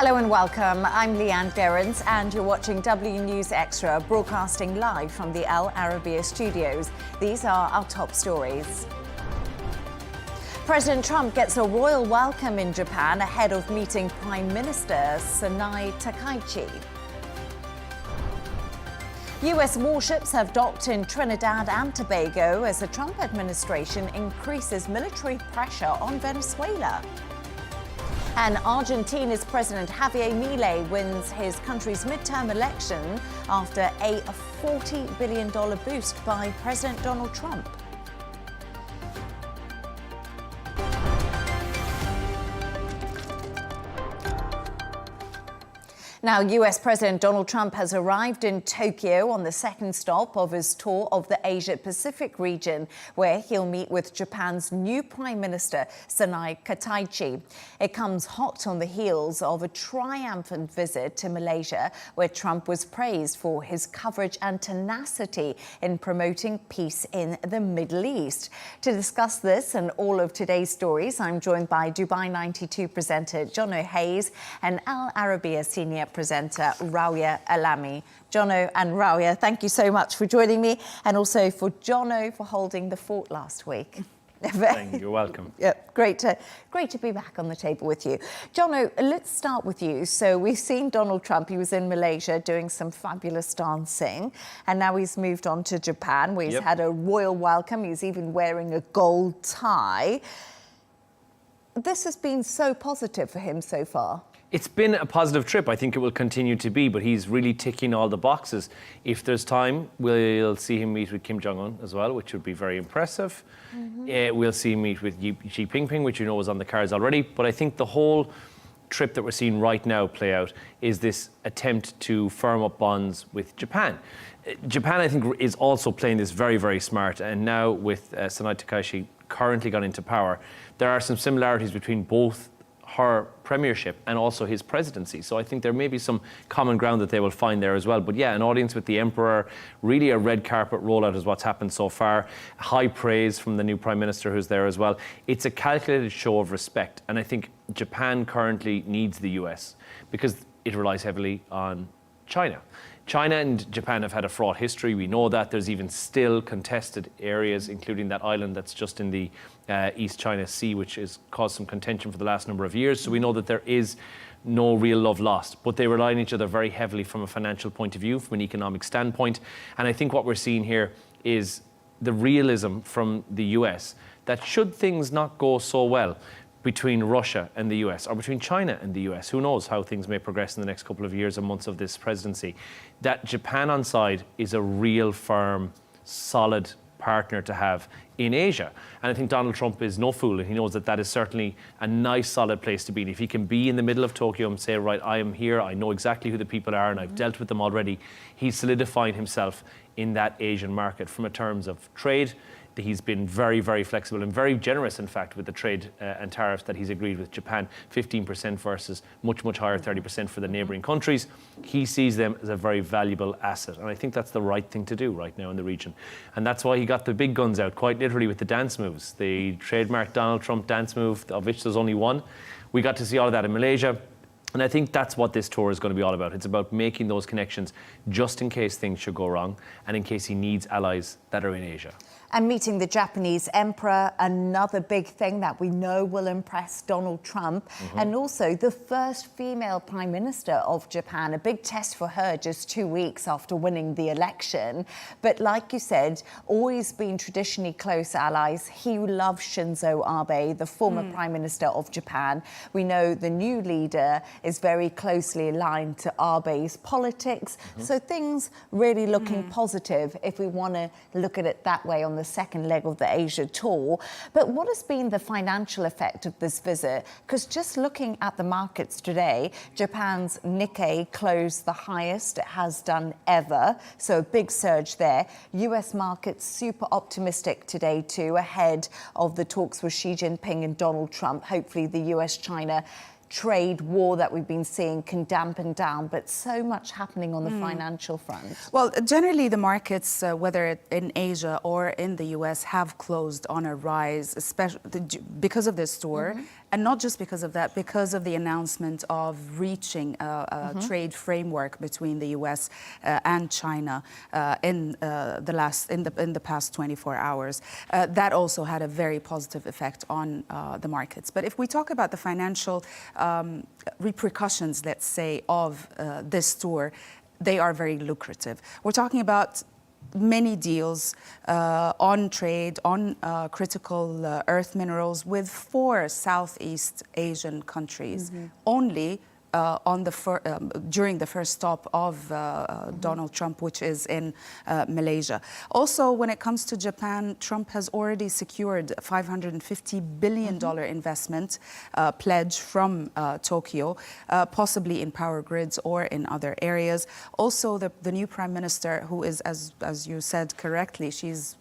Hello and welcome. I'm Leigh-Ann Gerrans and you're watching W News Extra, broadcasting live from the Arabiya studios. These are our top stories. President Trump gets a royal welcome in Japan ahead of meeting Prime Minister Sanai Takaichi. US warships have docked in Trinidad and Tobago as the Trump administration increases military pressure on Venezuela. And Argentina's President Javier Milei wins his country's midterm election after a $40 billion boost by President Donald Trump. Now, US President Donald Trump has arrived in Tokyo on the second stop of his tour of the Asia-Pacific region, where he'll meet with Japan's new Prime Minister, Sanai Takaichi. It comes hot on the heels of a triumphant visit to Malaysia, where Trump was praised for his coverage and tenacity in promoting peace in the Middle East. To discuss this and all of today's stories, I'm joined by Dubai 92 presenter Jono and Al Arabiya senior presenter Rawia Alami. Jono and Rawia, thank you so much for joining me, and also for Jono for holding the fort last week. You're welcome. Yeah, great to be back on the table with you. Jono, let's start with you. So we've seen Donald Trump, he was in Malaysia doing some fabulous dancing, and now he's moved on to Japan, where he's had a royal welcome. He's even wearing a gold tie. This has been so positive for him so far. It's been a positive trip. I think it will continue to be, but he's really ticking all the boxes. If there's time, we'll see him meet with Kim Jong-un as well, which would be very impressive. We'll see him meet with Xi Jinping, which you know is on the cards already. But I think the whole trip that we're seeing right now play out is this attempt to firm up bonds with Japan. Japan, I think, is also playing this very, very smart. And now with Sanai Takaichi currently gone into power, there are some similarities between both her premiership and also his presidency. So I think there may be some common ground that they will find there as well. But yeah, an audience with the emperor, really a red carpet rollout is what's happened so far. High praise from the new prime minister who's there as well. It's a calculated show of respect. And I think Japan currently needs the US because it relies heavily on China. China and Japan have had a fraught history. We know that. There's even still contested areas, including that island that's just in the East China Sea, which has caused some contention for the last number of years. So we know that there is no real love lost, but they rely on each other very heavily from a financial point of view, from an economic standpoint. And I think what we're seeing here is the realism from the US that should things not go so well between Russia and the US, or between China and the US, who knows how things may progress in the next couple of years and months of this presidency, that Japan on side is a real firm, solid partner to have in Asia. And I think Donald Trump is no fool, and he knows that that is certainly a nice, solid place to be. And if he can be in the middle of Tokyo and say, right, I am here, I know exactly who the people are, and I've dealt with them already, he's solidifying himself in that Asian market from a terms of trade. He's been very, very flexible and very generous, in fact, with the trade and tariffs that he's agreed with Japan, 15% versus much, much higher, 30% for the neighbouring countries. He sees them as a very valuable asset. And I think that's the right thing to do right now in the region. And that's why he got the big guns out, quite literally, with the dance moves. The trademark Donald Trump dance move, of which there's only one. We got to see all of that in Malaysia. And I think that's what this tour is going to be all about. It's about making those connections just in case things should go wrong and in case he needs allies that are in Asia. And meeting the Japanese emperor, another big thing that we know will impress Donald Trump. And also the first female prime minister of Japan, a big test for her just 2 weeks after winning the election. But like you said, always been traditionally close allies. He loves Shinzo Abe, the former prime minister of Japan. We know the new leader is very closely aligned to Abe's politics. So things really looking positive if we want to look at it that way on the second leg of the Asia tour. But what has been the financial effect of this visit? Because just looking at the markets today, Japan's Nikkei closed the highest it has done ever. So a big surge there. US markets super optimistic today too, ahead of the talks with Xi Jinping and Donald Trump. Hopefully the US-China trade war that we've been seeing can dampen down, but so much happening on the financial front. Well, generally the markets, whether in Asia or in the US, have closed on a rise, especially because of this tour And not just because of that, because of the announcement of reaching a trade framework between the US and China in the past 24 hours. That also had a very positive effect on the markets. But if we talk about the financial repercussions, let's say, of this tour, they are very lucrative. We're talking about many deals on trade, on critical earth minerals with 4 Southeast Asian countries, only during the first stop of Donald Trump, which is in Malaysia. Also, when it comes to Japan, Trump has already secured a $550 billion investment pledge from Tokyo, possibly in power grids or in other areas. Also, the new prime minister, who is, as you said correctly, she's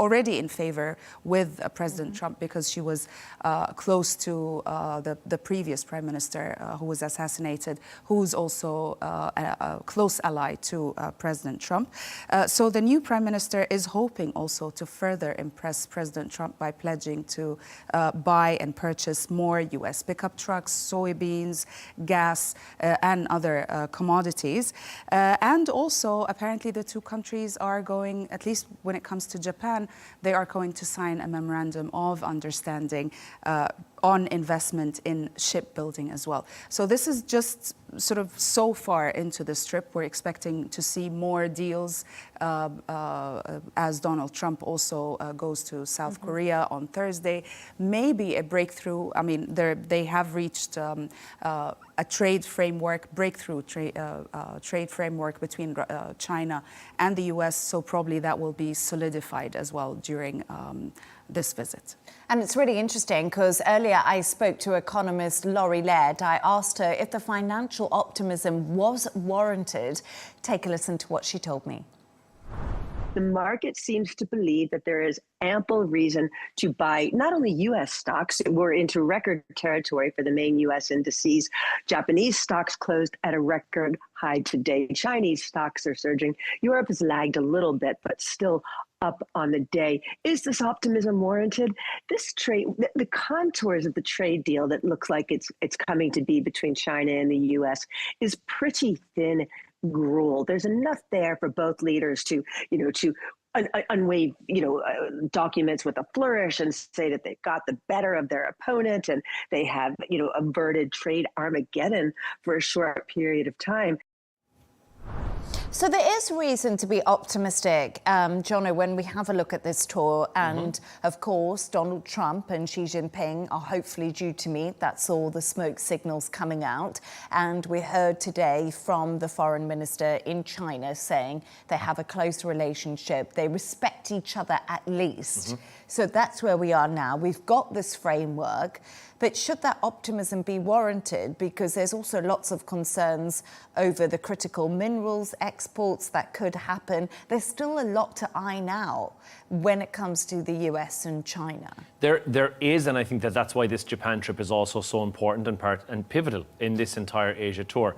already in favor with President Trump because she was close to the previous prime minister who was assassinated, who's also a close ally to President Trump. So the new prime minister is hoping also to further impress President Trump by pledging to buy and purchase more US pickup trucks, soybeans, gas, and other commodities. And also, apparently, the two countries are going, at least when it comes to Japan, they are going to sign a memorandum of understanding on investment in shipbuilding as well. So this is just sort of so far into this trip. We're expecting to see more deals as Donald Trump also goes to South Korea on Thursday. Maybe a breakthrough. I mean, they have reached a trade framework, breakthrough trade framework between China and the US. So probably that will be solidified as well during this visit. And it's really interesting because earlier I spoke to economist Laurie Laird. I asked her if the financial optimism was warranted. Take a listen to what she told me. The market seems to believe that there is ample reason to buy not only U.S. stocks, we're into record territory for the main U.S. indices. Japanese stocks closed at a record high today. Chinese stocks are surging. Europe has lagged a little bit, but still up on the day. Is this optimism warranted? This trade, the contours of the trade deal that looks like it's coming to be between China and the U.S. is pretty thin gruel. There's enough there for both leaders to unwave, documents with a flourish and say that they've got the better of their opponent and they have, averted trade Armageddon for a short period of time. So there is reason to be optimistic, Jono, when we have a look at this tour. And of course, Donald Trump and Xi Jinping are hopefully due to meet. That's all the smoke signals coming out. And we heard today from the foreign minister in China saying they have a close relationship. They respect each other at least. So that's where we are now. We've got this framework. But should that optimism be warranted? Because there's also lots of concerns over the critical minerals exports that could happen. There's still a lot to iron out when it comes to the US and China. There is, and I think that's why this Japan trip is also so important and pivotal in this entire Asia tour.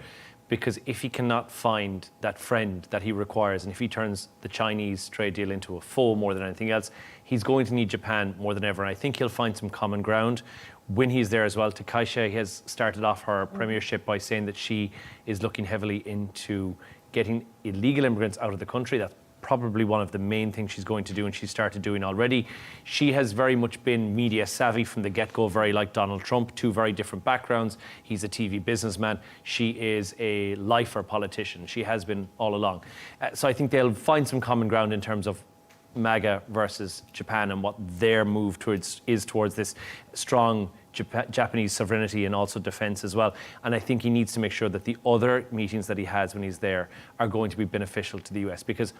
Because if he cannot find that friend that he requires, and if he turns the Chinese trade deal into a foe more than anything else, he's going to need Japan more than ever. And I think he'll find some common ground when he's there as well. Takeshi has started off her premiership by saying that she is looking heavily into getting illegal immigrants out of the country. That's probably one of the main things she's going to do, and she started doing already. She has very much been media savvy from the get-go, very like Donald Trump, two very different backgrounds. He's a TV businessman. She is a lifer politician. She has been all along. So I think they'll find some common ground in terms of MAGA versus Japan and what their move towards this strong Japanese sovereignty and also defense as well. And I think he needs to make sure that the other meetings that he has when he's there are going to be beneficial to the US, because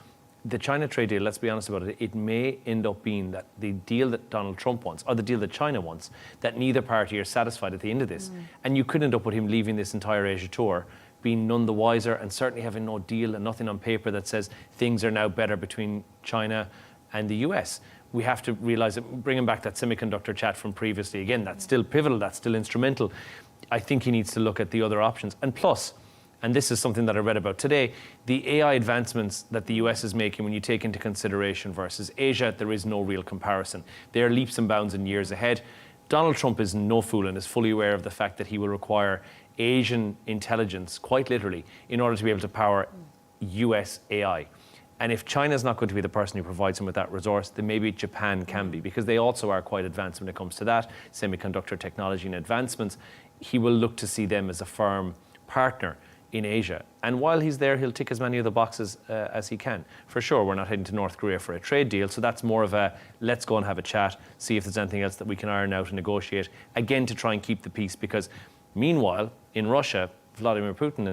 the China trade deal, let's be honest about it, it may end up being that the deal that Donald Trump wants or the deal that China wants, that neither party are satisfied at the end of this. And you could end up with him leaving this entire Asia tour being none the wiser and certainly having no deal and nothing on paper that says things are now better between China and the US. We have to realize that, bringing back that semiconductor chat from previously, again, that's still pivotal, that's still instrumental. I think he needs to look at the other options. And plus, and this is something that I read about today, the AI advancements that the US is making, when you take into consideration versus Asia, there is no real comparison. They are leaps and bounds and years ahead. Donald Trump is no fool and is fully aware of the fact that he will require Asian intelligence, quite literally, in order to be able to power US AI. And if China's not going to be the person who provides him with that resource, then maybe Japan can be, because they also are quite advanced when it comes to that, semiconductor technology and advancements. He will look to see them as a firm partner in Asia. And while he's there, he'll tick as many of the boxes as he can. For sure, we're not heading to North Korea for a trade deal, so that's more of a, let's go and have a chat, see if there's anything else that we can iron out and negotiate, again, to try and keep the peace, because meanwhile, in Russia, Vladimir Putin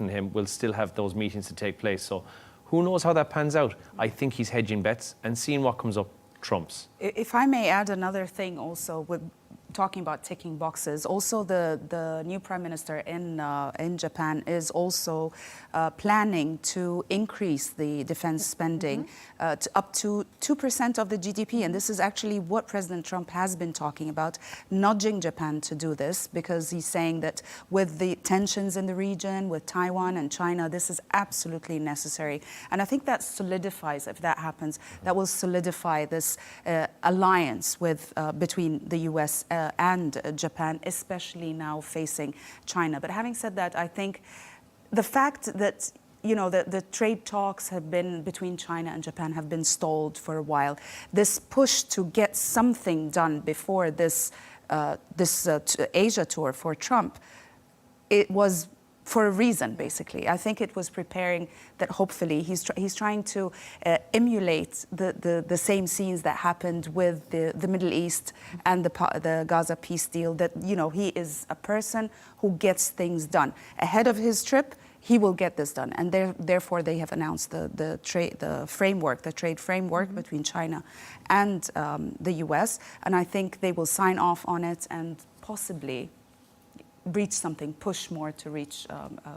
and him will still have those meetings to take place. So who knows how that pans out? I think he's hedging bets and seeing what comes up trumps. If I may add another thing also with talking about ticking boxes, also the new prime minister in Japan is also planning to increase the defense spending to up to 2% of the GDP. And this is actually what President Trump has been talking about, nudging Japan to do this, because he's saying that with the tensions in the region, with Taiwan and China, this is absolutely necessary. And I think that solidifies, if that happens, that will solidify this alliance with between the US and Japan, especially now facing China. But having said that, I think the fact that the trade talks have been between China and Japan have been stalled for a while. This push to get something done before this Asia tour for Trump, it was for a reason, basically. I think it was preparing that hopefully he's trying to emulate the same scenes that happened with the Middle East and the Gaza peace deal, that, he is a person who gets things done. Ahead of his trip, he will get this done. And therefore, they have announced the trade framework between China and the US. And I think they will sign off on it and possibly reach something, push more to reach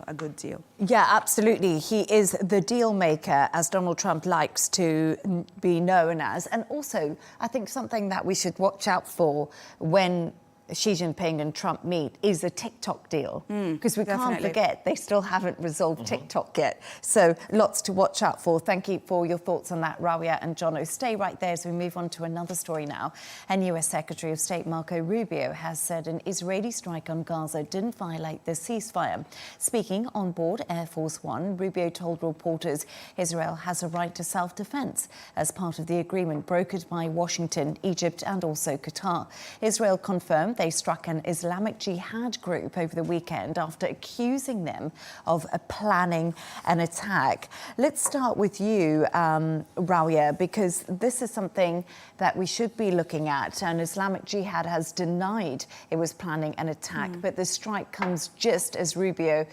a good deal. Yeah, absolutely. He is the deal maker, as Donald Trump likes to be known as. And also, I think something that we should watch out for when Xi Jinping and Trump meet is a TikTok deal, because we can't forget they still haven't resolved TikTok yet. So lots to watch out for. Thank you for your thoughts on that, Rawia and Jono. Stay right there as we move on to another story now. And US Secretary of State Marco Rubio has said an Israeli strike on Gaza didn't violate the ceasefire. Speaking on board Air Force One, Rubio told reporters Israel has a right to self-defense as part of the agreement brokered by Washington, Egypt and also Qatar. Israel confirmed they struck an Islamic Jihad group over the weekend after accusing them of planning an attack. Let's start with you, Rawia, because this is something that we should be looking at. And Islamic Jihad has denied it was planning an attack, but the strike comes just as Rubio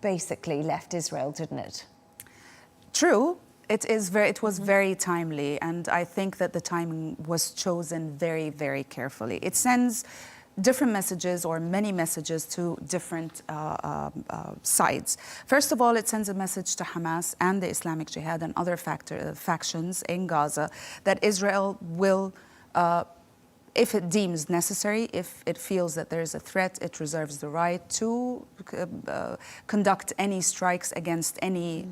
basically left Israel, didn't it? True. It was very timely, and I think that the timing was chosen very, very carefully. It sends different messages, or many messages, to different sides. First of all, it sends a message to Hamas and the Islamic Jihad and other factions in Gaza that Israel will, if it deems necessary, if it feels that there is a threat, it reserves the right to conduct any strikes against any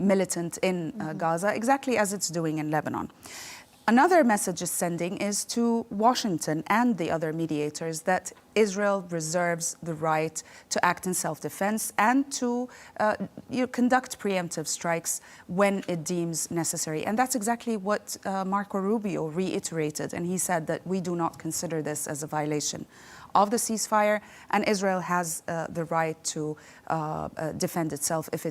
militant in Gaza, exactly as it's doing in Lebanon. Another message it's sending is to Washington and the other mediators that Israel reserves the right to act in self-defense and to conduct preemptive strikes when it deems necessary. And that's exactly what Marco Rubio reiterated. And he said that we do not consider this as a violation of the ceasefire, and Israel has the right to defend itself if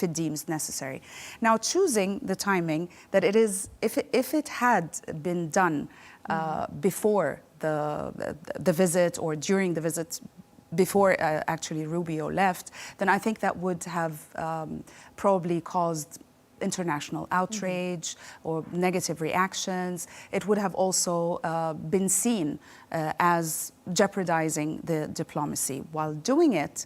it deems necessary. Now, choosing the timing that it is, if it had been done before the visit or during the visit, before actually Rubio left, then I think that would have probably caused international outrage or negative reactions. It would have also been seen as jeopardizing the diplomacy. While doing it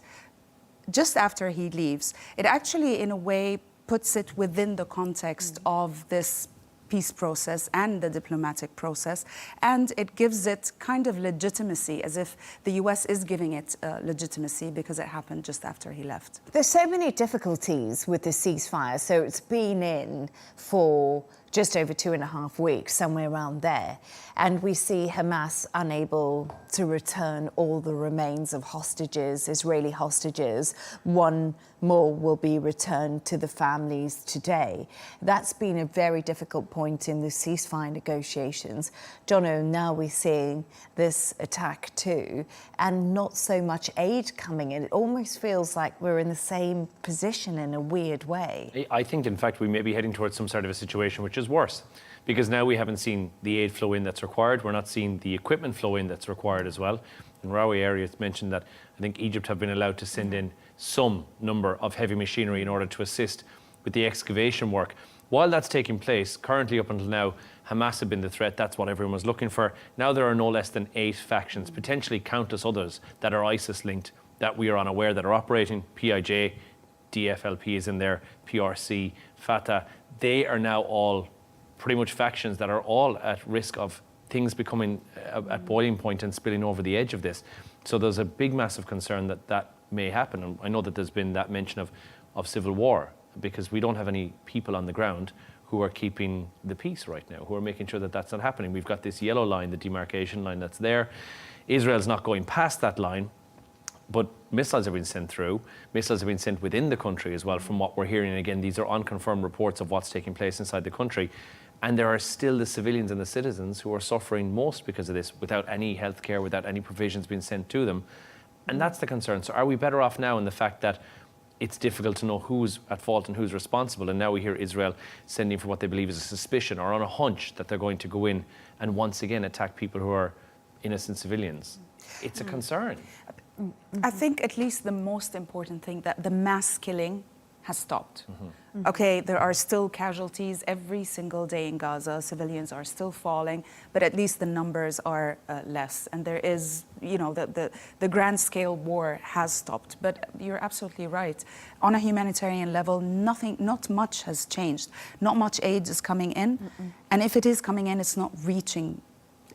just after he leaves, it actually, in a way, puts it within the context of this peace process and the diplomatic process, and it gives it kind of legitimacy, as if the US is giving it legitimacy because it happened just after he left. There's so many difficulties with the ceasefire, so it's been in for just over 2.5 weeks, somewhere around there. And we see Hamas unable to return all the remains of hostages, Israeli hostages. One more will be returned to the families today. That's been a very difficult point in the ceasefire negotiations. Jono, now we're seeing this attack too, and not so much aid coming in. It almost feels like we're in the same position in a weird way. I think, in fact, we may be heading towards some sort of a situation which is worse, because now we haven't seen the aid flow in that's required. We're not seeing the equipment flow in that's required as well. In Rawia area, it's mentioned that I think Egypt have been allowed to send in some number of heavy machinery in order to assist with the excavation work. While that's taking place, currently up until now, Hamas have been the threat. That's what everyone was looking for. Now there are no less than 8 factions, potentially countless others, that are ISIS-linked, that we are unaware that are operating. PIJ, DFLP is in there, PRC, Fatah. They are now all pretty much factions that are all at risk of things becoming at boiling point and spilling over the edge of this. So there's a big, massive concern that that may happen. And I know that there's been that mention of civil war, because we don't have any people on the ground who are keeping the peace right now, who are making sure that that's not happening. We've got this yellow line, the demarcation line that's there. Israel's not going past that line, but missiles have been sent through. Missiles have been sent within the country as well, from what we're hearing. Again, these are unconfirmed reports of what's taking place inside the country. And there are still the civilians and the citizens who are suffering most because of this, without any healthcare, without any provisions being sent to them. And that's the concern. So are we better off now in the fact that it's difficult to know who's at fault and who's responsible? And now we hear Israel sending for what they believe is a suspicion or on a hunch that they're going to go in and once again attack people who are innocent civilians. It's a concern. I think at least the most important thing, that the mass killing has stopped. Okay, there are still casualties every single day in Gaza. Civilians are still falling, but at least the numbers are less. And there is, you know, the grand scale war has stopped. But you're absolutely right. On a humanitarian level, not much has changed. Not much aid is coming in. And if it is coming in, it's not reaching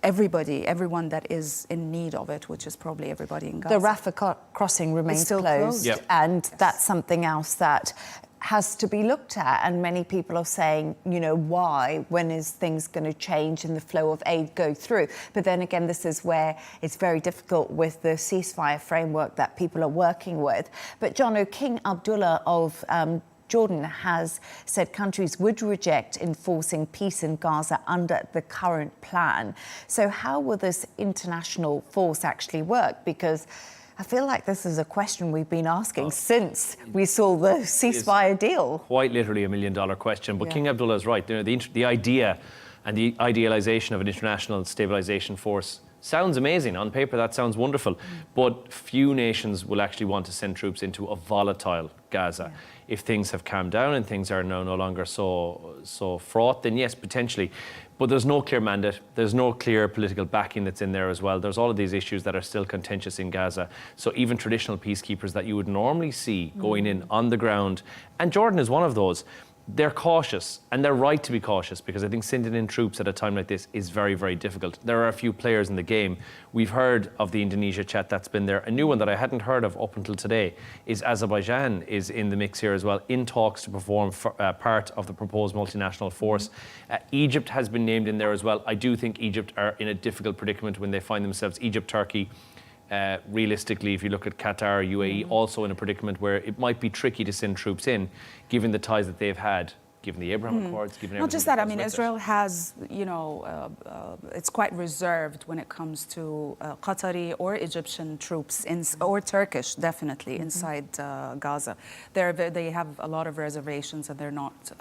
everyone that is in need of it, which is probably everybody in Gaza. The Rafah crossing remains closed. Yep. And that's something else that has to be looked at. And many people are saying, you know, why? When is things going to change and the flow of aid go through? But then again, this is where it's very difficult with the ceasefire framework that people are working with. But Jono, King Abdullah of Jordan has said countries would reject enforcing peace in Gaza under the current plan. So how will this international force actually work? Because I feel like this is a question we've been asking since we saw the ceasefire deal. Quite literally $1 million question. But Yeah. King Abdullah is right. The idea and the idealization of an international stabilization force sounds amazing. On paper, that sounds wonderful. But few nations will actually want to send troops into a volatile Gaza. If things have calmed down and things are now no longer so fraught, then yes, potentially. But there's no clear mandate. There's no clear political backing that's in there as well. There's all of these issues that are still contentious in Gaza. So even traditional peacekeepers that you would normally see going in on the ground, and Jordan is one of those, they're cautious, and they're right to be cautious, because I think sending in troops at a time like this is very, very difficult. There are a few players in the game. We've heard of the Indonesia chat that's been there. A new one that I hadn't heard of up until today is Azerbaijan is in the mix here as well, in talks to perform part of the proposed multinational force. Egypt has been named in there as well. I do think Egypt are in a difficult predicament when they find themselves, Egypt, Turkey, realistically, if you look at Qatar, UAE, also in a predicament where it might be tricky to send troops in, given the ties that they've had, given the Abraham Accords, given everything. Not just that, I mean, with Israel has, you know, it's quite reserved when it comes to Qatari or Egyptian troops, or Turkish, definitely, inside Gaza. They have a lot of reservations, and they're not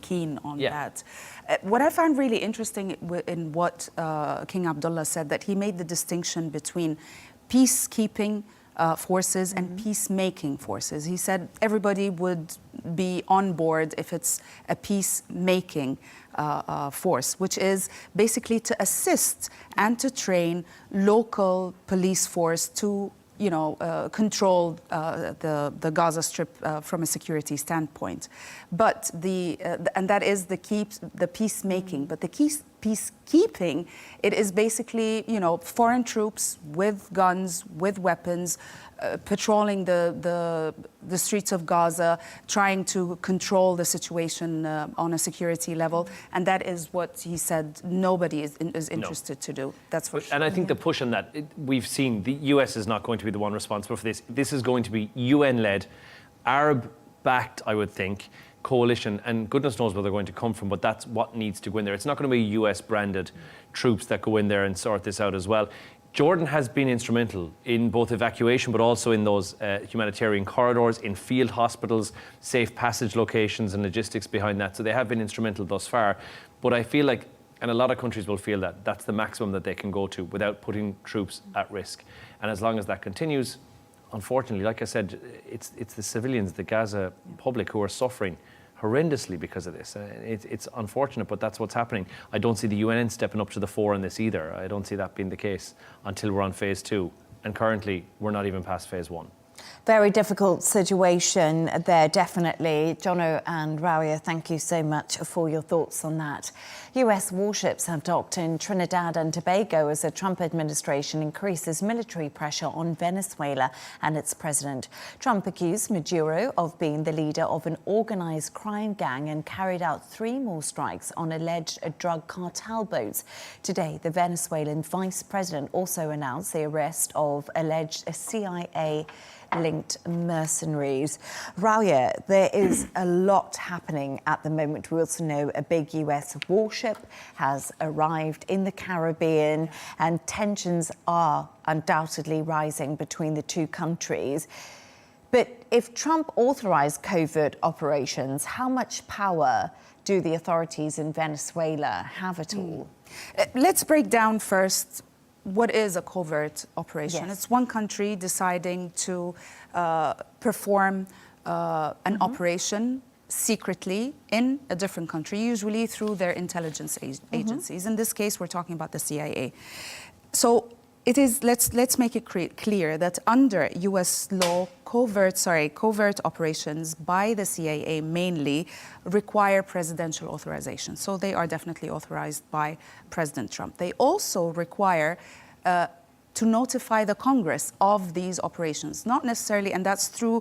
keen on that. What I find really interesting in what King Abdullah said, that he made the distinction between peacekeeping forces and peacemaking forces. He said everybody would be on board if it's a peacemaking force, which is basically to assist and to train local police force to, you know, control the Gaza Strip from a security standpoint. But and that is the peacemaking. But the peacekeeping, it is basically, foreign troops with guns, with weapons, patrolling the streets of Gaza, trying to control the situation on a security level. And that is what he said nobody is interested to do. That's for sure. And I think the push on that, we've seen the US is not going to be the one responsible for this. This is going to be UN-led, Arab-backed, I would think, coalition, and goodness knows where they're going to come from, but that's what needs to go in there. It's not going to be US-branded troops that go in there and sort this out as well. Jordan has been instrumental in both evacuation, but also in those humanitarian corridors, in field hospitals, safe passage locations and logistics behind that. So they have been instrumental thus far. But I feel like, and a lot of countries will feel that, that's the maximum that they can go to without putting troops at risk. And as long as that continues, unfortunately, like I said, it's the civilians, the Gaza public, who are suffering horrendously because of this. It's unfortunate, but that's what's happening. I don't see the UN stepping up to the fore on this either. I don't see that being the case until we're on phase 2. And currently, we're not even past phase 1. Very difficult situation there, definitely. Jono and Rawia, thank you so much for your thoughts on that. US warships have docked in Trinidad and Tobago as the Trump administration increases military pressure on Venezuela and its president. Trump accused Maduro of being the leader of an organized crime gang and carried out 3 more strikes on alleged drug cartel boats. Today, the Venezuelan vice president also announced the arrest of alleged CIA-linked mercenaries. Rawia, there is a lot happening at the moment. We also know a big US warship has arrived in the Caribbean, and tensions are undoubtedly rising between the two countries. But if Trump authorized covert operations, how much power do the authorities in Venezuela have at all? Let's break down first what is a covert operation. Yes. It's one country deciding to perform an operation secretly in a different country, usually through their intelligence agencies. In this case, we're talking about the CIA. So it is, let's make it clear that under US law, covert operations by the CIA mainly require presidential authorization. So they are definitely authorized by President Trump. They also require to notify the Congress of these operations, not necessarily, and that's through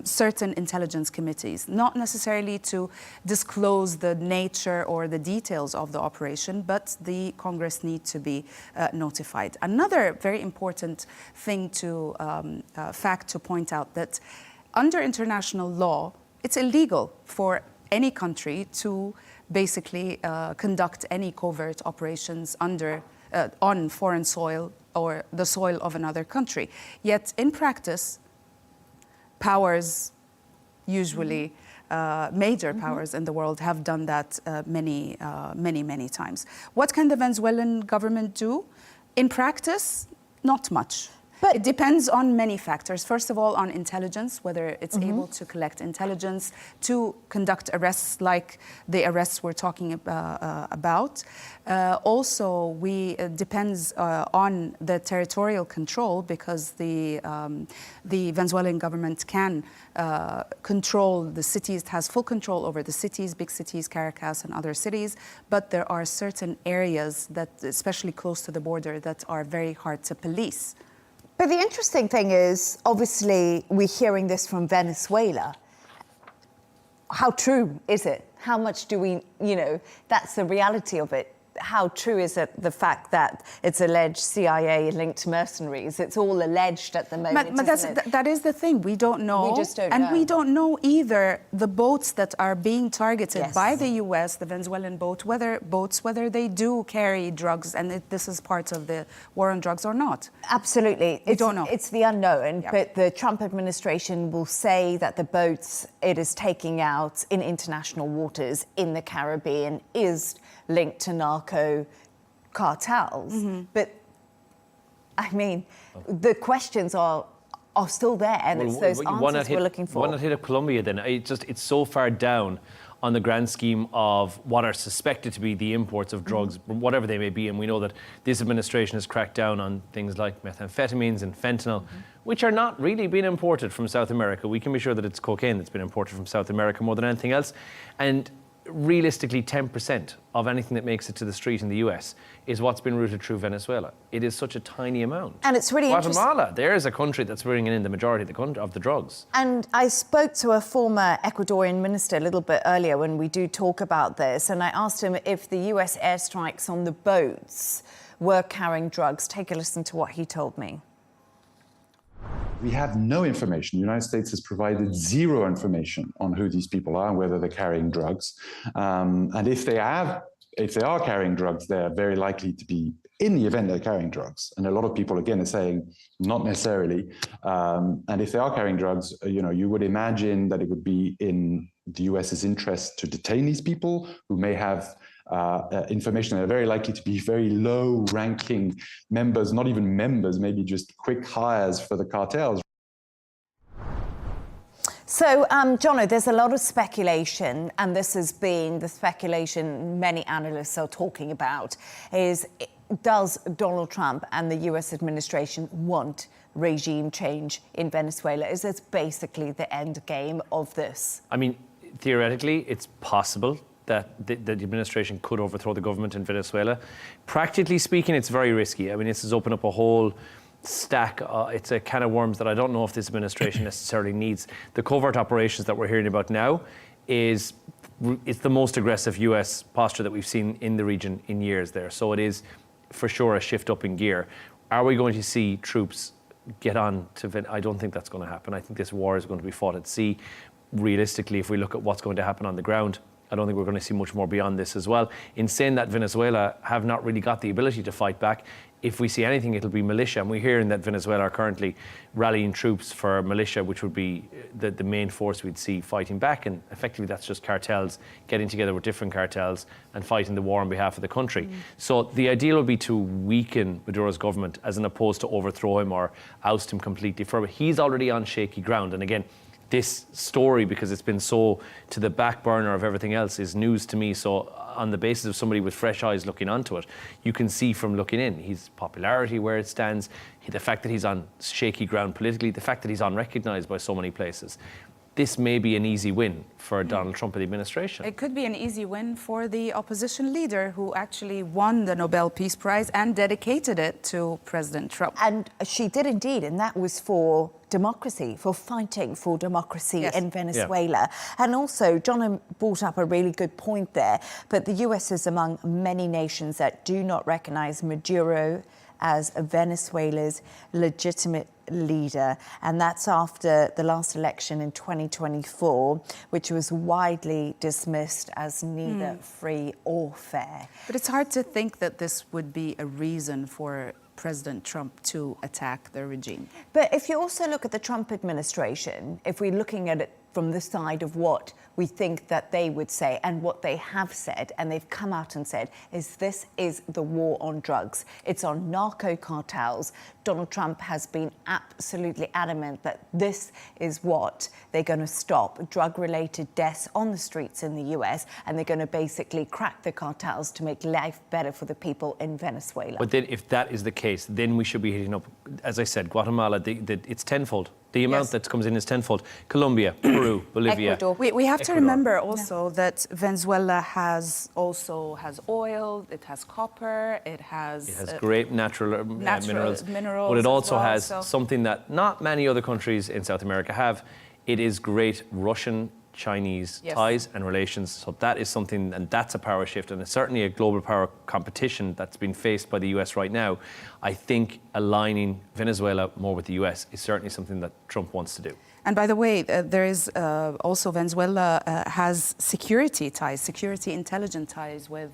certain intelligence committees, not necessarily to disclose the nature or the details of the operation, but the Congress need to be notified. Another very important thing fact to point out, that under international law, it's illegal for any country to basically conduct any covert operations on foreign soil or the soil of another country. Yet in practice, powers, usually major powers in the world, have done that many times. What can the Venezuelan government do? In practice, not much. But it depends on many factors. First of all, on intelligence, whether it's able to collect intelligence to conduct arrests like the arrests we're talking about. Also, depends on the territorial control, because the Venezuelan government can control the cities. It has full control over the cities, big cities, Caracas and other cities. But there are certain areas that, especially close to the border, that are very hard to police. But the interesting thing is, obviously, we're hearing this from Venezuela. How true is it? How much do we, that's the reality of it. How true is it, the fact that it's alleged CIA-linked mercenaries? It's all alleged at the moment, that is the thing. We don't know. We just don't know. And we don't know either the boats that are being targeted by the US, the Venezuelan whether they do carry drugs, and this is part of the war on drugs or not. Absolutely. We don't know. It's the unknown. Yeah. But the Trump administration will say that the boats it is taking out in international waters in the Caribbean is linked to narco cartels. But I mean, the questions are still there, and it's those answers we're looking for. Why not hit up Colombia then? It's so far down on the grand scheme of what are suspected to be the imports of drugs, whatever they may be. And we know that this administration has cracked down on things like methamphetamines and fentanyl, which are not really being imported from South America. We can be sure that it's cocaine that's been imported from South America more than anything else. And realistically 10% of anything that makes it to the street in the US is what's been routed through Venezuela. It is such a tiny amount. And it's really Guatemala, there is a country that's bringing in the majority of the drugs. And I spoke to a former Ecuadorian minister a little bit earlier when we do talk about this, and I asked him if the US airstrikes on the boats were carrying drugs. Take a listen to what he told me. We have no information. The United States has provided zero information on who these people are and whether they're carrying drugs. And if they are carrying drugs, they're very likely to be, in the event they're carrying drugs. And a lot of people, again, are saying not necessarily. And if they are carrying drugs, you would imagine that it would be in the US's interest to detain these people who may have information that are very likely to be very low-ranking members, not even members, maybe just quick hires for the cartels. So, Jono, there's a lot of speculation, and this has been the speculation many analysts are talking about, is does Donald Trump and the US administration want regime change in Venezuela? Is this basically the end game of this? I mean, theoretically, it's possible that the administration could overthrow the government in Venezuela. Practically speaking, it's very risky. I mean, this has opened up a whole stack. It's a can of worms that I don't know if this administration necessarily needs. The covert operations that we're hearing about now it's the most aggressive US posture that we've seen in the region in years there. So it is for sure a shift up in gear. Are we going to see troops get on to I don't think that's going to happen. I think this war is going to be fought at sea. Realistically, if we look at what's going to happen on the ground, I don't think we're going to see much more beyond this as well. In saying that, Venezuela have not really got the ability to fight back. If we see anything, it'll be militia. And we're hearing that Venezuela are currently rallying troops for militia, which would be the main force we'd see fighting back. And effectively, that's just cartels getting together with different cartels and fighting the war on behalf of the country. So the ideal would be to weaken Maduro's government as opposed to overthrow him or oust him completely. He's already on shaky ground. And again, this story, because it's been so to the back burner of everything else, is news to me. So on the basis of somebody with fresh eyes looking onto it, you can see from looking in his popularity, where it stands, the fact that he's on shaky ground politically, the fact that he's unrecognised by so many places. This may be an easy win for Donald Trump and the administration. It could be an easy win for the opposition leader who actually won the Nobel Peace Prize and dedicated it to President Trump. And she did indeed, and that was for democracy, for fighting for democracy in Venezuela. Yeah. And also, John brought up a really good point there, but the US is among many nations that do not recognise Maduro as Venezuela's legitimate leader, and that's after the last election in 2024, which was widely dismissed as neither free or fair. But it's hard to think that this would be a reason for President Trump to attack the regime. But if you also look at the Trump administration, if we're looking at it from the side of what we think that they would say and what they have said, and they've come out and said, this is the war on drugs. It's on narco cartels. Donald Trump has been absolutely adamant that this is what they're going to stop, drug-related deaths on the streets in the US, and they're going to basically crack the cartels to make life better for the people in Venezuela. But then if that is the case, then we should be hitting up, as I said, Guatemala, it's tenfold. The amount that comes in is tenfold. Colombia, Peru, Bolivia. Ecuador. We have to remember also that Venezuela has oil, it has copper, it has great natural minerals. But it also has something that not many other countries in South America have. It is great Russian-Chinese ties and relations. So that is something, and that's a power shift, and it's certainly a global power competition that's been faced by the US right now. I think aligning Venezuela more with the US is certainly something that Trump wants to do. And by the way, there is also Venezuela has security ties, security intelligence ties with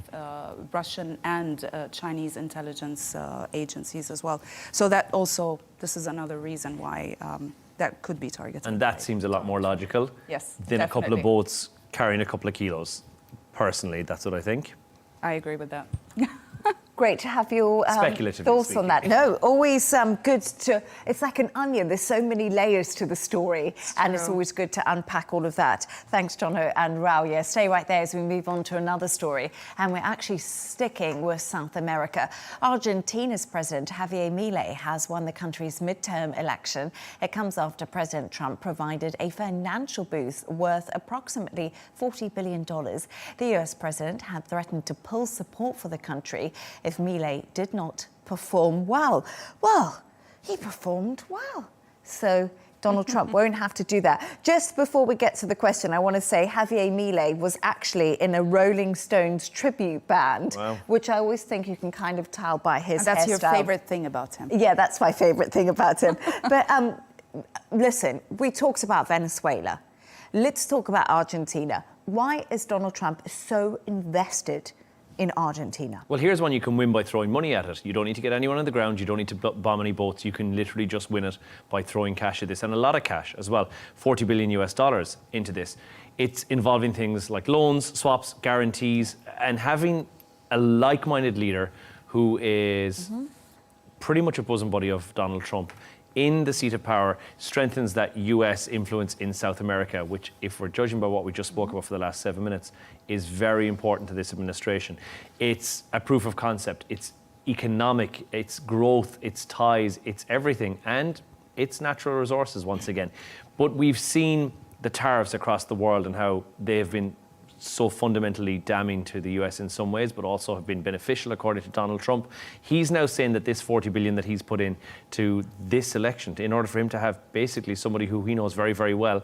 Russian and Chinese intelligence agencies as well. So that also, this is another reason why that could be targeted. And that seems a lot more logical than a couple of boats carrying a couple of kilos. Personally, that's what I think. I agree with that. Great. great to have your thoughts on that. No, always good to, it's like an onion. There's so many layers to the story, and it's always good to unpack all of that. Thanks, Jono and Rawia. Stay right there as we move on to another story, and we're actually sticking with South America. Argentina's President Javier Milei has won the country's midterm election. It comes after President Trump provided a financial boost worth approximately $40 billion. The US president had threatened to pull support for the country if Milei did not perform well. Well, he performed well. So Donald Trump won't have to do that. Just before we get to the question, I want to say Javier Milei was actually in a Rolling Stones tribute band, which I always think you can kind of tell by his hairstyle. That's your favorite thing about him. Yeah, that's my favorite thing about him. But listen, we talked about Venezuela. Let's talk about Argentina. Why is Donald Trump so invested in Argentina? Well, here's one you can win by throwing money at it. You don't need to get anyone on the ground. You don't need to bomb any boats. You can literally just win it by throwing cash at this, and a lot of cash as well. $40 billion US into this. It's involving things like loans, swaps, guarantees, and having a like-minded leader who is pretty much a bosom buddy of Donald Trump in the seat of power strengthens that US influence in South America, which, if we're judging by what we just spoke about for the last 7 minutes, is very important to this administration. It's a proof of concept. It's economic, it's growth, it's ties, it's everything, and it's natural resources once again. But we've seen the tariffs across the world and how they've been so fundamentally damning to the US in some ways, but also have been beneficial according to Donald Trump. He's now saying that this $40 billion that he's put in to this election, in order for him to have basically somebody who he knows very, very well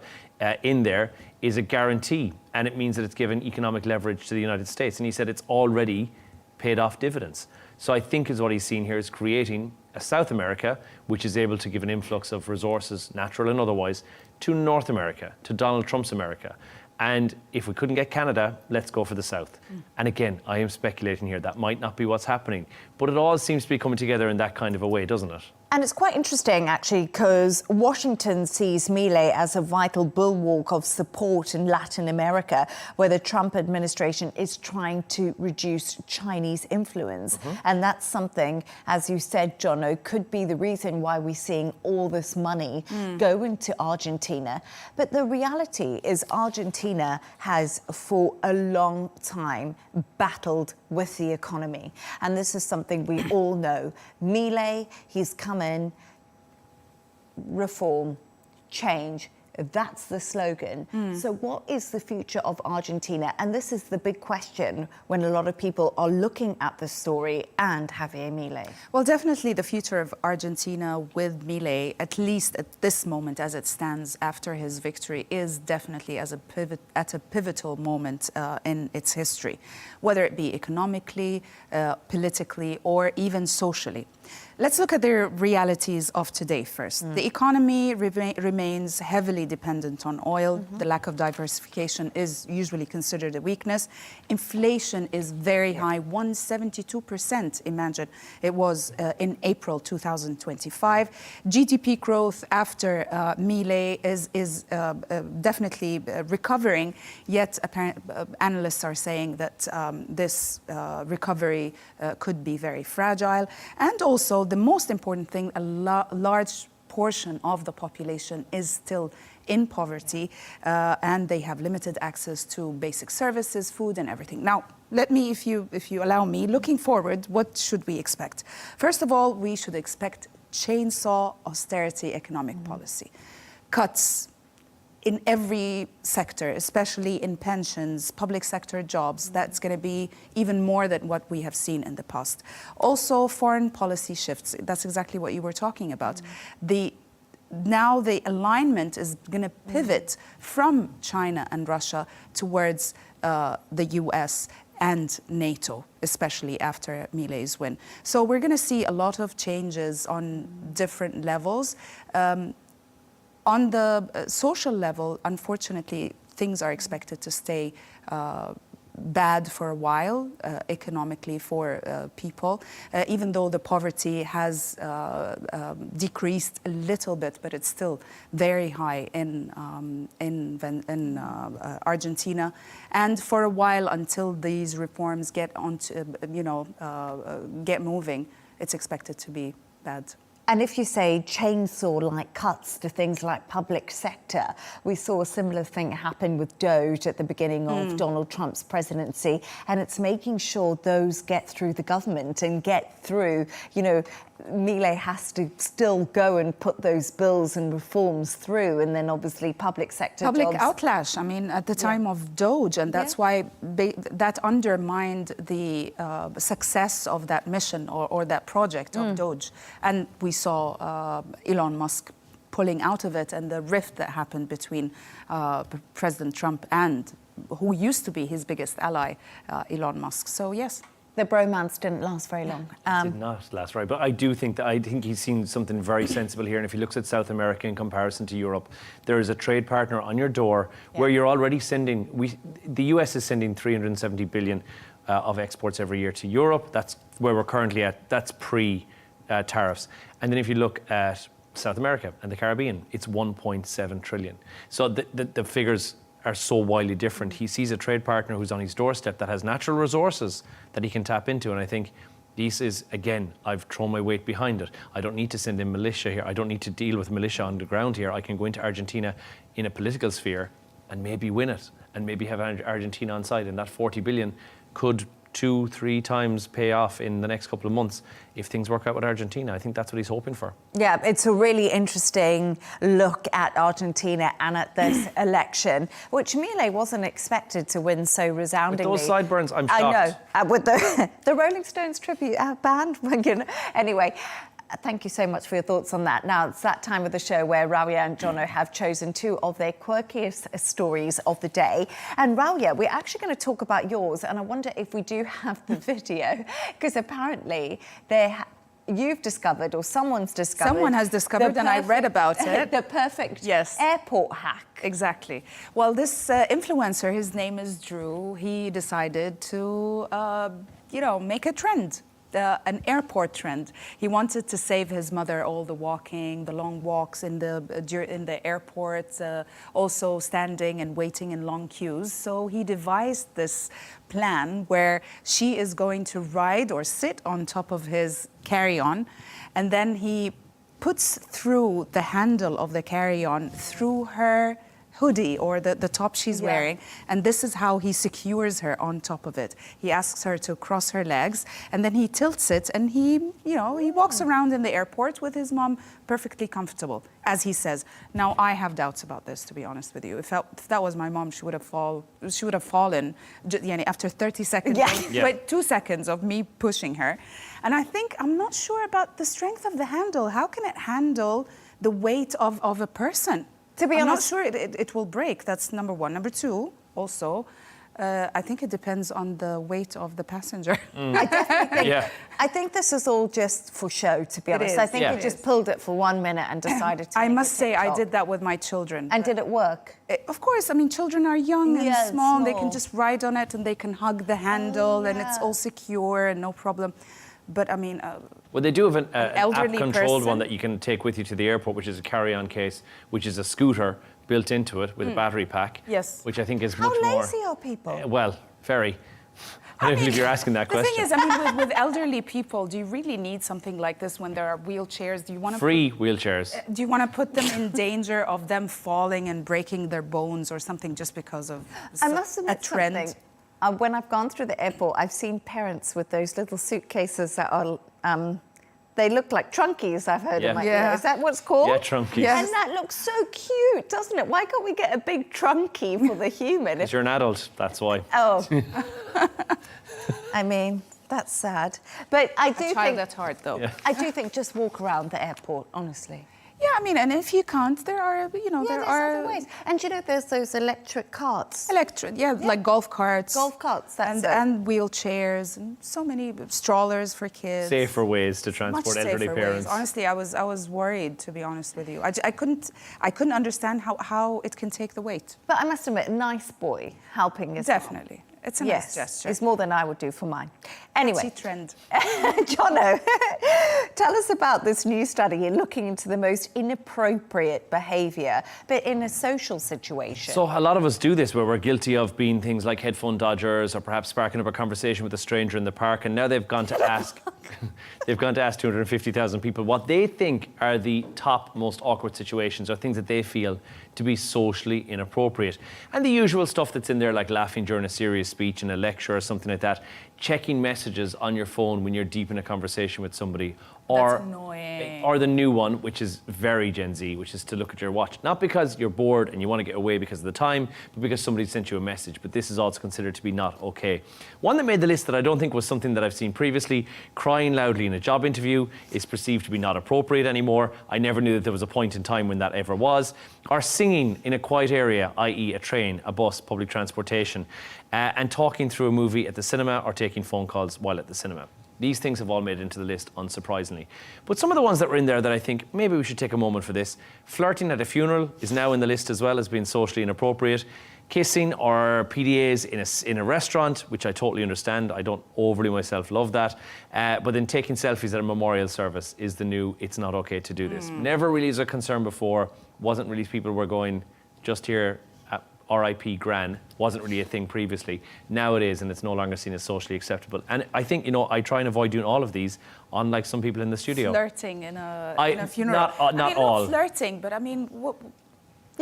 in there, is a guarantee. And it means that it's given economic leverage to the United States. And he said it's already paid off dividends. So I think is what he's seen here is creating a South America, which is able to give an influx of resources, natural and otherwise, to North America, to Donald Trump's America. And if we couldn't get Canada, let's go for the South. And again, I am speculating here. That might not be what's happening. But it all seems to be coming together in that kind of a way, doesn't it? And it's quite interesting, actually, because Washington sees Milei as a vital bulwark of support in Latin America, where the Trump administration is trying to reduce Chinese influence. And that's something, as you said, Jono, could be the reason why we're seeing all this money go into Argentina. But the reality is Argentina has, for a long time, battled with the economy. And this is something we all know. Milei, he's come in, reform, change. That's the slogan. So what is the future of Argentina? And this is the big question when a lot of people are looking at the story and Javier Milei. Well, definitely the future of Argentina with Milei, at least at this moment as it stands after his victory, is definitely at a pivotal moment in its history, whether it be economically, politically, or even socially. Let's look at the realities of today first. The economy remains heavily dependent on oil. The lack of diversification is usually considered a weakness. Inflation is very high, 172%, imagine. It was in April 2025. GDP growth after Milei is definitely recovering, yet analysts are saying that this recovery could be very fragile. And also, the most important thing, a large portion of the population is still in poverty, and they have limited access to basic services, food, and everything. Now, let me, if you allow me, looking forward, what should we expect? First of all, we should expect chainsaw austerity economic policy, cuts in every sector, especially in pensions, public sector jobs. That's going to be even more than what we have seen in the past. Also, foreign policy shifts. That's exactly what you were talking about. Now the alignment is going to pivot from China and Russia towards the US and NATO, especially after Milei's win. So we're going to see a lot of changes on different levels. On the social level, unfortunately, things are expected to stay bad for a while economically for people, even though the poverty has decreased a little bit, but it's still very high in Argentina. And for a while, until these reforms get onto, get moving, it's expected to be bad. And if you say chainsaw-like cuts to things like public sector, we saw a similar thing happen with DOGE at the beginning of Donald Trump's presidency, and it's making sure those get through the government and get through, Milei has to still go and put those bills and reforms through, and then obviously public sector public jobs. outlash. I mean, at the time of DOGE, and that's why that undermined the success of that mission or that project of DOGE. And we saw Elon Musk pulling out of it, and the rift that happened between President Trump and who used to be his biggest ally, Elon Musk. So yes. The bromance didn't last very long. Did not last very, but I think he's seen something very sensible here. And if he looks at South America in comparison to Europe, there is a trade partner on your door where you're already sending. The US is sending 370 billion of exports every year to Europe. That's where we're currently at. That's pre-tariffs. And then if you look at South America and the Caribbean, it's 1.7 trillion. So the figures are so wildly different. He sees a trade partner who's on his doorstep that has natural resources that he can tap into. And I think this is, again, I've thrown my weight behind it. I don't need to send in militia here. I don't need to deal with militia on the ground here. I can go into Argentina in a political sphere and maybe win it and maybe have Argentina on side. And that 40 billion could 2-3 times pay off in the next couple of months if things work out with Argentina. I think that's what he's hoping for. Yeah, it's a really interesting look at Argentina and at this election, which Milei wasn't expected to win so resoundingly. With those sideburns, I'm shocked. I know, with the Rolling Stones tribute band. Anyway, thank you so much for your thoughts on that. Now, it's that time of the show where Rawia and Jono have chosen 2 of their quirkiest stories of the day. And Rawia, we're actually going to talk about yours, and I wonder if we do have the video, because apparently you've discovered, or someone's discovered... Someone has discovered, and I read about it. The perfect airport hack. Exactly. Well, this influencer, his name is Drew, he decided to, make a trend. An airport trend. He wanted to save his mother all the walking, the long walks in the airport, also standing and waiting in long queues. So he devised this plan where she is going to ride or sit on top of his carry-on, and then he puts through the handle of the carry-on through her hoodie or the top she's wearing, and this is how he secures her on top of it. He asks her to cross her legs, and then he tilts it, and he walks around in the airport with his mom perfectly comfortable, as he says. Now, I have doubts about this, to be honest with you. If that was my mom, she would have fallen after 30 seconds, wait, 2 seconds of me pushing her. And I'm not sure about the strength of the handle. How can it handle the weight of a person? To be honest, I'm not sure it will break. That's number one. Number two, also, I think it depends on the weight of the passenger. I definitely think, I think this is all just for show, to be honest. I think he just pulled it for 1 minute and decided to I must say, I did that with my children. And did it work? Of course. I mean, children are young and small. They can just ride on it and they can hug the handle and it's all secure and no problem. But I mean... well, they do have an app-controlled one that you can take with you to the airport, which is a carry-on case, which is a scooter built into it with a battery pack. Yes. Which I think is much more... How lazy are people? Well, very. I don't know if you're asking that question. The thing is, I mean, with elderly people, do you really need something like this when there are wheelchairs? Do you want to free wheelchairs? Do you want to put them in danger of them falling and breaking their bones or something just because of a trend? Something. When I've gone through the airport, I've seen parents with those little suitcases that are, they look like trunkies, I've heard of. Is that what's called? Yeah, trunkies. Yes. And that looks so cute, doesn't it? Why can't we get a big trunkie for the human? Because you're an adult, that's why. Oh. I mean, that's sad. But I do think... that's hard, though. Yeah. I do think just walk around the airport, honestly. Yeah, I mean, and if you can't, there are, there are... other ways. And there's those electric carts. Like golf carts. Golf carts, and wheelchairs, and so many strollers for kids. Safer ways to transport elderly parents. Honestly, I was worried, to be honest with you. I couldn't understand how it can take the weight. But I must admit, nice boy helping his Definitely. mom. It's a nice gesture. It's more than I would do for mine. Anyway, Catchy trend. Jono, tell us about this new study in looking into the most inappropriate behaviour, but in a social situation. So a lot of us do this where we're guilty of being things like headphone dodgers or perhaps sparking up a conversation with a stranger in the park, and now they've gone to ask 250,000 people what they think are the top most awkward situations or things that they feel to be socially inappropriate. And the usual stuff that's in there, like laughing during a serious speech in a lecture or something like that, checking messages on your phone when you're deep in a conversation with somebody, That's annoying. or the new one, which is very Gen Z, which is to look at your watch, not because you're bored and you want to get away because of the time, but because somebody sent you a message. But this is also considered to be not okay. One that made the list that I don't think was something that I've seen previously: crying loudly in a job interview is perceived to be not appropriate anymore. I never knew that there was a point in time when that ever was. Or singing in a quiet area, i.e. a train, a bus, public transportation, and talking through a movie at the cinema or taking phone calls while at the cinema. These things have all made it into the list, unsurprisingly. But some of the ones that were in there that I think maybe we should take a moment for this. Flirting at a funeral is now in the list as well as being socially inappropriate. Kissing or PDAs in a restaurant, which I totally understand. I don't overly myself love that. But then taking selfies at a memorial service is the new, it's not okay to do this. Never really was a concern before. Wasn't really, people were going just here, RIP Gran, wasn't really a thing previously. Now it is, and it's no longer seen as socially acceptable. And I think, I try and avoid doing all of these, unlike some people in the studio. Flirting in a funeral. Not all. Not flirting, but I mean,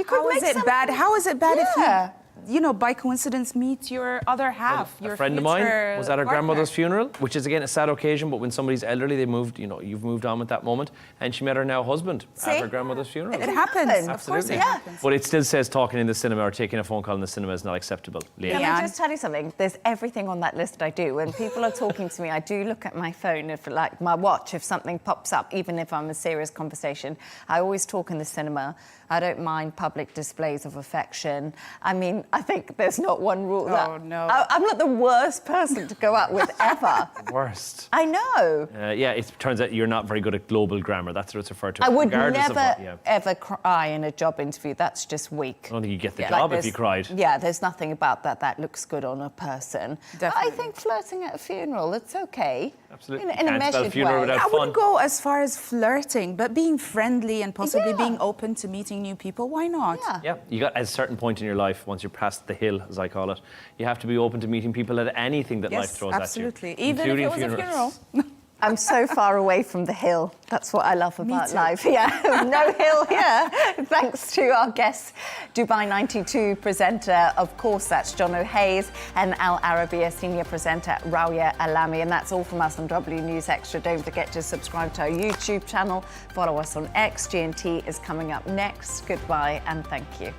How is it bad? How is it bad if you, by coincidence, meet your other half, your A friend of mine was at her partner. grandmother's funeral, which is again a sad occasion, but when somebody's elderly, they moved, you've moved on at that moment, and she met her now husband at her grandmother's funeral. It happens. Of course it happens. But it still says talking in the cinema or taking a phone call in the cinema is not acceptable. Can I just tell you something? There's everything on that list I do. When people are talking to me, I do look at my phone, if like my watch, if something pops up, even if I'm in a serious conversation. I always talk in the cinema. I don't mind public displays of affection. I mean, I think there's not one rule that... no. I'm not the worst person to go out with ever. Worst. I know. It turns out you're not very good at global grammar. That's what it's referred to. I would regardless never, of what, ever cry in a job interview. That's just weak. I don't think you get the job if you cried. Yeah, there's nothing about that looks good on a person. Definitely. I think flirting at a funeral, it's okay. Absolutely. In a Can't spell measured funeral way. without I fun. wouldn't go as far as flirting, but being friendly and possibly Yeah. being open to meeting new people, why not? Yeah. Yeah, you got at a certain point in your life, once you're past the hill, as I call it, you have to be open to meeting people at anything that life throws absolutely. at you. Even if it was including a funeral. I'm so far away from the hill. That's what I love about life. Yeah, no hill here. Thanks to our guest, Dubai 92 presenter, of course, that's Jono Hayes, and Al Arabiya senior presenter, Rawia Alami. And that's all from us on W News Extra. Don't forget to subscribe to our YouTube channel. Follow us on X. G&T is coming up next. Goodbye and thank you.